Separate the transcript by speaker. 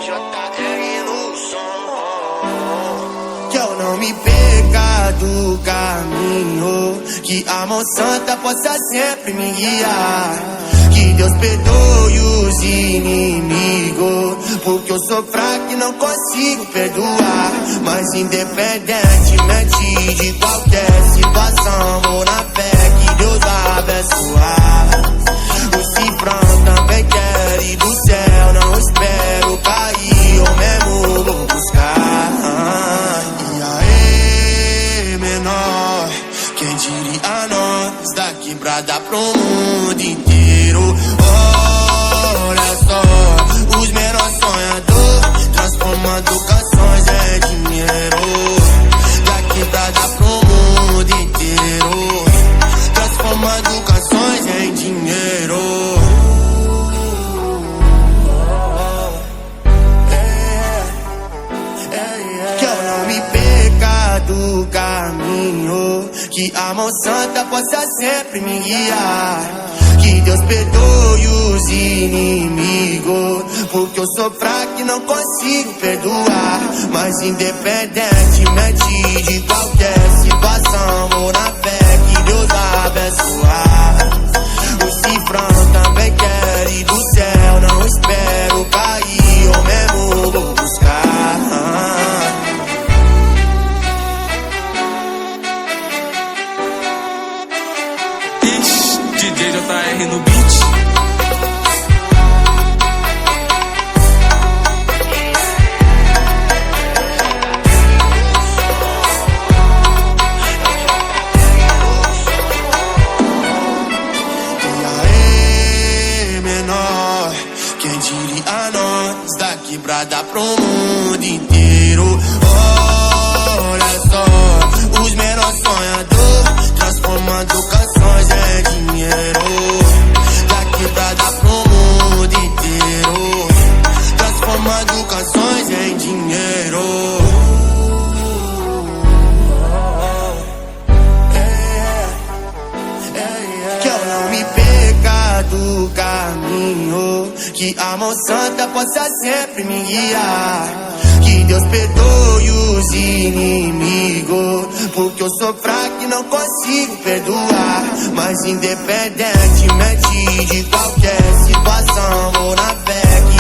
Speaker 1: JR no som. Que eu não me perca do caminho, que a mão santa possa sempre me guiar. Que Deus perdoe os inimigos, porque eu sou fraco e não consigo perdoar. Mas independentemente de qualquer situação, vou na fé que Deus vai abençoar. O cifrão também quer ir do céu, não espero cair, eu mesmo vou buscar. E aí, menor, quem diria nós da quebrada pro mundo inteiro? Olha só, os menores sonhadores, transformando canções em dinheiro. Da quebrada pro mundo inteiro, transformando canções em dinheiro. Que eu não me perca do caminho, que a mão santa possa sempre me guiar. Que Deus perdoe os inimigos, porque eu sou fraco e não consigo perdoar. Mas independentemente de qualquer situação, vou na fé que Deus vai abençoar. O cifrão também quer ir do céu, não espero cair, eu mesmo vou buscar.
Speaker 2: DJ JR no beat.
Speaker 1: E aí, menor, quem diria nós da quebrada pro mundo inteiro? Olha só, os menores sonhadores, transformando canções em dinheiro. Da quebrada pro mundo inteiro, transformando canções em dinheiro. Que eu não me perca do caminho, que a mão santa possa sempre me guiar. Que Deus perdoe os inimigos, porque eu sou fraco e não consigo perdoar. Mas independentemente de qualquer situação, vou na fé que